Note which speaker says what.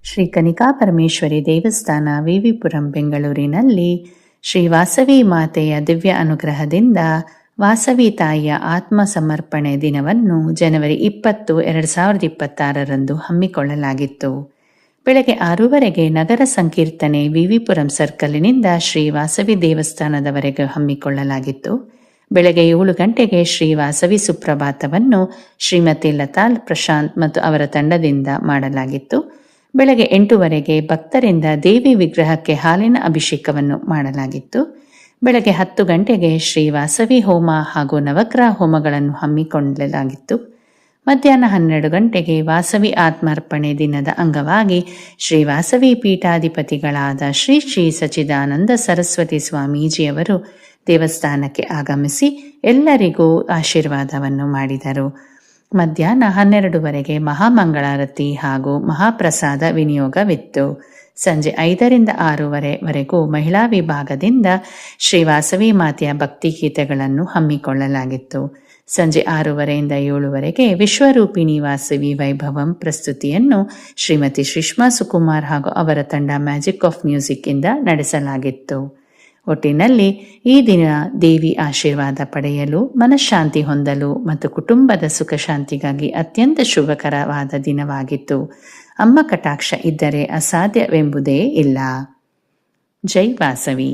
Speaker 1: ಶ್ರೀ ಕನಿಕಾ ಪರಮೇಶ್ವರಿ ದೇವಸ್ಥಾನ ವಿವಿಪುರಂ ಬೆಂಗಳೂರಿನಲ್ಲಿ ಶ್ರೀ ವಾಸವಿ ಮಾತೆಯ ದಿವ್ಯ ಅನುಗ್ರಹದಿಂದ ವಾಸವಿ ತಾಯಿಯ ಆತ್ಮ ಸಮರ್ಪಣೆ ದಿನವನ್ನು ಜನವರಿ 20, 2026ರಂದು ಹಮ್ಮಿಕೊಳ್ಳಲಾಗಿತ್ತು. ಬೆಳಗ್ಗೆ 6:30ಗೆ ನಗರ ಸಂಕೀರ್ತನೆ ವಿವಿಪುರಂ ಸರ್ಕಲ್ನಿಂದ ಶ್ರೀ ವಾಸವಿ ದೇವಸ್ಥಾನದವರೆಗೆ ಹಮ್ಮಿಕೊಳ್ಳಲಾಗಿತ್ತು. ಬೆಳಗ್ಗೆ 7 ಗಂಟೆಗೆ ಶ್ರೀ ವಾಸವಿ ಸುಪ್ರಭಾತವನ್ನು ಶ್ರೀಮತಿ ಲತಾ ಪ್ರಶಾಂತ್ ಮತ್ತು ಅವರ ತಂಡದಿಂದ ಮಾಡಲಾಗಿತ್ತು. ಬೆಳಗ್ಗೆ 8:00ಗೆ ಭಕ್ತರಿಂದ ದೇವಿ ವಿಗ್ರಹಕ್ಕೆ ಹಾಲಿನ ಅಭಿಷೇಕವನ್ನು ಮಾಡಲಾಗಿತ್ತು. ಬೆಳಗ್ಗೆ 10 ಗಂಟೆಗೆ ಶ್ರೀ ವಾಸವಿ ಹೋಮ ಹಾಗೂ ನವಗ್ರಹ ಹೋಮಗಳನ್ನು ಹಮ್ಮಿಕೊಳ್ಳಲಾಗಿತ್ತು. ಮಧ್ಯಾಹ್ನ 12 ಗಂಟೆಗೆ ವಾಸವಿ ಆತ್ಮಾರ್ಪಣೆ ದಿನದ ಅಂಗವಾಗಿ ಶ್ರೀ ವಾಸವಿ ಪೀಠಾಧಿಪತಿಗಳಾದ ಶ್ರೀ ಶ್ರೀ ಸಚ್ಚಿದಾನಂದ ಸರಸ್ವತಿ ಸ್ವಾಮೀಜಿಯವರು ದೇವಸ್ಥಾನಕ್ಕೆ ಆಗಮಿಸಿ ಎಲ್ಲರಿಗೂ ಆಶೀರ್ವಾದವನ್ನು ಮಾಡಿದರು. ಮಧ್ಯಾಹ್ನ 12:30ಗೆ ಮಹಾಮಂಗಳಾರತಿ ಹಾಗೂ ಮಹಾಪ್ರಸಾದ ವಿನಿಯೋಗವಿತ್ತು. ಸಂಜೆ 5ರಿಂದ 6:30ವರೆಗೂ ಮಹಿಳಾ ವಿಭಾಗದಿಂದ ಶ್ರೀ ವಾಸವಿ ಮಾತೆಯ ಭಕ್ತಿಗೀತೆಗಳನ್ನು ಹಮ್ಮಿಕೊಳ್ಳಲಾಗಿತ್ತು. ಸಂಜೆ 6:30ರಿಂದ 7:00ವರೆಗೆ ವಿಶ್ವರೂಪಿಣಿ ವಾಸವಿ ವೈಭವಂ ಪ್ರಸ್ತುತಿಯನ್ನು ಶ್ರೀಮತಿ ಸುಷ್ಮಾ ಸುಕುಮಾರ್ ಹಾಗೂ ಅವರ ತಂಡ ಮ್ಯಾಜಿಕ್ ಆಫ್ ಮ್ಯೂಸಿಕ್ ಇಂದ ನಡೆಸಲಾಗಿತ್ತು. ಒಟ್ಟಿನಲ್ಲಿ ಈ ದಿನ ದೇವಿ ಆಶೀರ್ವಾದ ಪಡೆಯಲು, ಮನಃಶಾಂತಿ ಹೊಂದಲು ಮತ್ತು ಕುಟುಂಬದ ಸುಖ ಶಾಂತಿಗಾಗಿ ಅತ್ಯಂತ ಶುಭಕರವಾದ ದಿನವಾಗಿತ್ತು. ಅಮ್ಮ ಕಟಾಕ್ಷ ಇದ್ದರೆ ಅಸಾಧ್ಯವೆಂಬುದೇ ಇಲ್ಲ. ಜೈ ವಾಸವಿ.